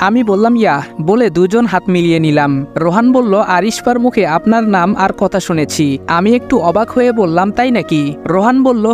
আমি বললাম ইয়া বলে দুজন হাত মিলিয়ে নিলাম। রোহান বলল, আরিশফার মুখে আপনার নাম আর কথা শুনেছি। আমি একটু অবাক হয়ে বললাম, তাই নাকি? রোহান বলল,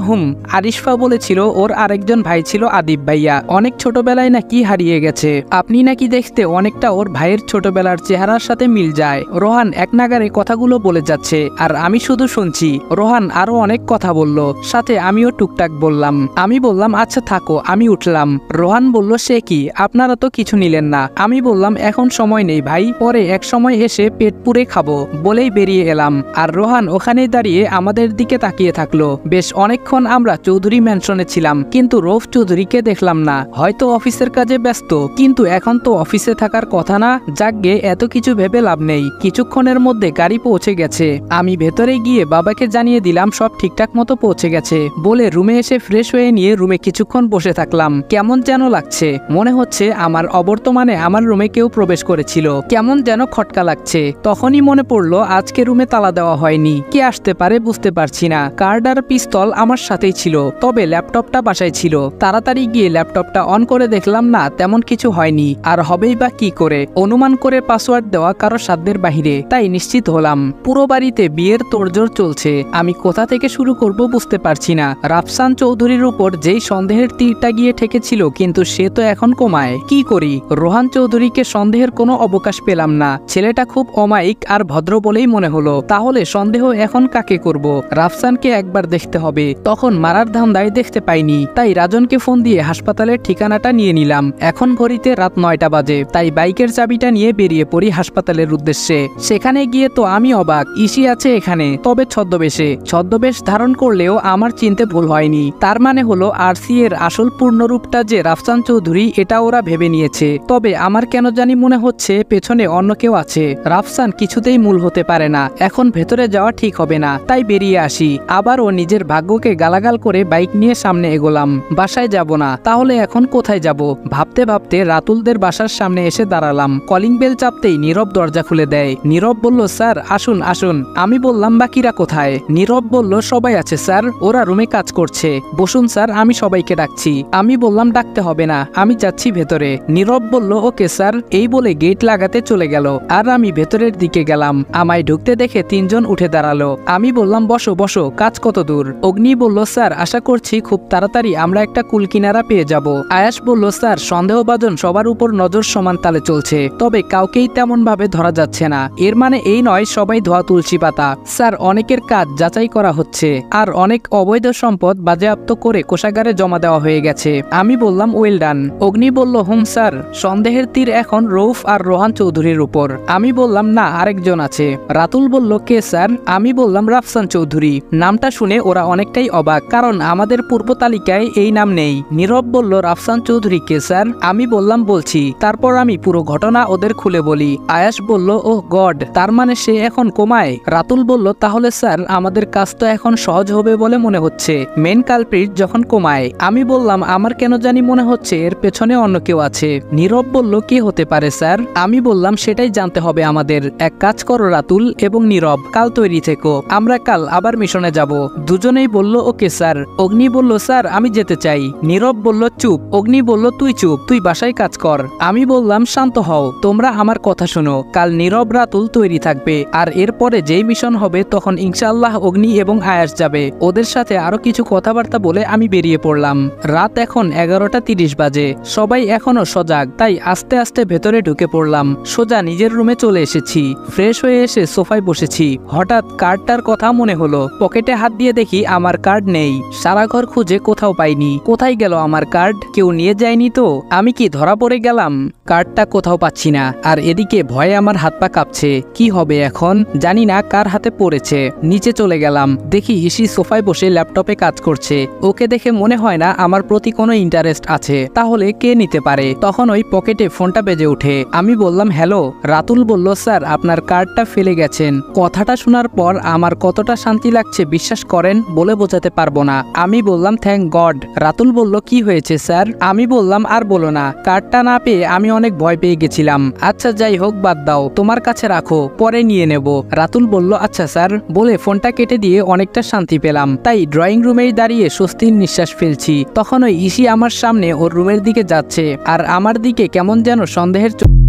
আরিশফা বলেছিল ওর আরেকজন ভাই ছিল আদিব ভাইয়া, অনেক ছোটবেলায় নাকি হারিয়ে গেছে। আপনি নাকি দেখতে অনেকটা ওর ভাইয়ের ছোটবেলার চেহারার সাথে মিল যায়। রোহান এক নাগারে কথাগুলো বলে যাচ্ছে আর আমি শুধু শুনছি। রোহান আরো অনেক কথা বলল, সাথে আমিও টুকটাক বললাম। আমি বললাম, আচ্ছা থাকো, আমি উঠলাম। রোহান বলল, সে কি, আপনারা তো কিছু নিলেন না। আমি বললাম, এখন সময় নেই ভাই, পরে এক সময় এসে পেট পুরে খাবো, বলেই বেরিয়ে এলাম। আর রোহান ওখানেই দাঁড়িয়ে আমাদের দিকে তাকিয়ে থাকলো। বেশ অনেকক্ষণ আমরা চৌধুরী ম্যানশনে ছিলাম, কিন্তু রৌফ চৌধুরীকে দেখলাম না। হয়তো অফিসের কাজে ব্যস্ত, কিন্তু এখন তো অফিসে থাকার কথা না। যাকগে, এত কিছু ভেবে লাভ নেই। কিছুক্ষণের মধ্যে গাড়ি পৌঁছে গেছে। আমি ভেতরে গিয়ে বাবাকে জানিয়ে দিলাম সব ঠিকঠাক মতো পৌঁছে গেছে বলে রুমে এসে ফ্রেশ হয়ে নিয়ে রুমে কিছুক্ষণ বসে থাকলাম। কেমন যেন লাগছে, মনে হচ্ছে আমার অবর্তমানে আমার রুমে কেউ প্রবেশ করেছিল। কেমন যেন খটকা লাগছে। তখনই মনে পড়লো আজকে রুমে তালা দেওয়া হয়নি। কে আসতে পারে বুঝতে পারছি না। কার্ড আর পিস্তল আমার সাথেই ছিল, তবে ল্যাপটপটা বাসায় ছিল। তাড়াতাড়ি গিয়ে ল্যাপটপটা অন করে দেখলাম না, তেমন কিছু হয়নি। আর হবেই বা কি করে? অনুমান করে পাসওয়ার্ড দেওয়া কারো সাধ্যের বাহিরে, তাই নিশ্চিত হলাম। পুরো বাড়িতে বিয়ের তোড়জোড় চলছে। আমি কোথা থেকে শুরু করব বুঝতে পারছি না। রাফসান চৌধুরীর উপর যেই সন্দেহের তীরটা গিয়ে ঠেকেছিল, কিন্তু সে তো এখন কোমায়। কি করি? রোহান চৌধুরীকে সন্দেহের কোনো অবকাশ পেলাম না। ছেলেটা খুব অমায়িক আর ভদ্র বলেই মনে হলো। তাহলে সন্দেহ এখন কাকে করব? রাফসানকে একবার দেখতে হবে। তখন মারার ধান্দায় দেখতে পাইনি, তাই রাজনকে ফোন দিয়ে হাসপাতালের ঠিকানাটা নিয়ে নিলাম। এখন ঘড়িতে রাত 9টা বাজে, তাই বাইকের চাবিটা নিয়ে বেরিয়ে পড়ি হাসপাতালের উদ্দেশ্যে। সেখানে গিয়ে তো আমি অবাক, ইসি আছে এখানে, তবে ছদ্মবেশে। ছদ্মবেশ ধারণ করলেও আমার চিনতে ভুল হয়নি। তার মানে হলো আরসি এর আসল পূর্ণরূপটা যে রাফসান চৌধুরী, এটা ওরা ভেবে নিয়েছে। তবে আমার কেন জানি মনে হচ্ছে পেছনে অন্য কেউ আছে। রাফসান কিছুতেই মূল হতে পারে না। এখন ভেতরে যাওয়া ঠিক হবে না, তাই বেরিয়ে আসি। আবারও নিজের ভাগ্যকে গালাগাল করে বাইক নিয়ে সামনে এগোলাম। বাসায় যাব না, তাহলে এখন কোথায় যাব? ভাবতে ভাবতে রাতুলদের বাসার সামনে এসে দাঁড়ালাম। কলিং বেল চাপতেই নীরব দরজা খুলে দেয়। নীরব বলল, স্যার আসুন আসুন। আমি বললাম, বাকিরা কোথায়? নীরব বলল, সবাই আছে স্যার, ওরা রুমে কাজ করছে। বসুন স্যার, আমি সবাইকে ডাকছি। আমি বললাম, ডাকতে হবে না, আমি যাচ্ছি ভেতরে। নীরব বলল, ওকে স্যার, এই বলে গেট লাগাতে চলে গেল। আর আমি ভেতরের দিকে গেলাম। আমায় ঢুকতে দেখে 3জন উঠে দাঁড়ালো। আমি বললাম, বসো বসো, কাজ কত দূর? অগ্নি বলল, স্যার আশা করছি খুব তাড়াতাড়ি আমরা একটা কুল কিনারা পেয়ে যাব। আয়াস বলল, স্যার সন্দেহভাজন সবার উপর নজর সমান তালে চলছে, তবে কাউকেই তেমন ভাবে ধরা যাচ্ছে না। এর মানে এই নয় সবাই ধোয়া তুলসী পাতা। স্যার অনেকের কাজ যাচাই করা হচ্ছে, আর অনেক অবৈধ সম্পদ বাজেয়াপ্ত করে কোষাগারে জমা দেওয়া হয়ে গেছে। আমি বললাম, ওয়েল ডান। অগ্নি বলল, স্যার সন্দেহের তীর এখন রৌফ আর রোহান চৌধুরীর উপর। আমি বললাম, না আরেকজন আছে। রাতুল বলল, কে স্যার? আমি বললাম, রাফসান চৌধুরী। নামটা শুনে ওরা অনেকটাই অবাক, কারণ আমাদের পূর্ব তালিকায় এই নাম নেই। নীরব বলল, রাফসান চৌধুরী কে স্যার? আমি বললাম, বলছি। তারপর আমি পুরো ঘটনা ওদের খুলে বলি। আয়াস বলল, ওহ গড, তার মানে সে এখন কোমায়। রাতুল বলল, তাহলে স্যার আমাদের কাজ তো এখন সহজ হবে বলে মনে হচ্ছে, মেন কালপ্রিট যখন কোমায়। আমি বললাম, আমার কেন জানি মনে হচ্ছে এর পেছনে অন্য কেউ আছে। নীরব বলল, কে হতে পারে স্যার? আমি বললাম, সেটাই জানতে হবে আমাদের। এক কাজ করো রাতুল এবং নীরব, কাল তৈরি থেকো, আমরা কাল আবার মিশনে যাব। দুজনেই বলল, ওকে স্যার। অগ্নি বলল, স্যার আমি যেতে চাই। নীরব বলল, চুপ। অগ্নি বলল, তুই চুপ, তুই বাসায় কাজ কর। আমি বললাম, শান্ত হও, তোমরা আমার কথা শোনো। কাল নীরব রাতুল তৈরি থাকবে, আর এরপরে যেই মিশন হবে তখন ইনশাআল্লাহ অগ্নি এবং আয়াস যাবে। ওদের সাথে আরো কিছু কথাবার্তা বলে আমি বেরিয়ে পড়লাম। রাত এখন 11:30 বাজে। সবাই এখনো সজাগ, তাই আস্তে আস্তে ভেতরে ঢুকে পড়লাম। সোজা নিজের রুমে চলে এসেছি। ফ্রেশ হয়ে এসে সোফায় বসেছি। হঠাৎ কার্ডটার কথা মনে হলো। পকেটে হাত দিয়ে দেখি আমার কার্ড নেই। সারা ঘর খুঁজে কোথাও পাইনি। কোথায় গেল আমার কার্ড? কেউ নিয়ে যায়নি তো? আমি কি ধরা পড়ে গেলাম? কার্ডটা কোথাও পাচ্ছি না। আর এদিকে ভয়ে আমার হাত পা কাঁপছে। কি হবে এখন? জানি না কার হাতে পড়েছে। নিচে চলে গেলাম। দেখি ইসি সোফায় বসে ল্যাপটপে কাজ করছে। ওকে দেখে মনে হয় না আমার প্রতি কোনো ইন্টারেস্ট আছে। তাহলে কে নিতে পারে? তখন ওই পকেটে ফোনটা বেজে ওঠে। আমি বললাম, হ্যালো। রাতুল বলল, স্যার আপনার কার্ডটা ফেলে গেছেন। কথাটা শোনার পর আমার কতটা শান্তি লাগছে বিশ্বাস করেন, বলে বোঝাতে পারবো না। আমি বললাম, থ্যাংক গড। রাতুল বলল, কি হয়েছে স্যার? আমি বললাম, আর বলো না, কার্ডটা না পেয়ে আমি অনেক ভয় পেয়ে গেছিলাম। আচ্ছা যাই হোক, বাদ দাও, তোমার কাছে রাখো, পরে নিয়ে নেব। রাতুল বলল, আচ্ছা স্যার, বলে ফোনটা কেটে দিয়ে অনেকটা শান্তি পেলাম। তাই ড্রয়িং রুমেই দাঁড়িয়ে স্বস্তির নিঃশ্বাস ফেলছি। তখন ওই ইসি আমার সামনে ওর রুমের দিকে যাচ্ছে, আর আমার দিকে কেমন যেন সন্দেহের চোখে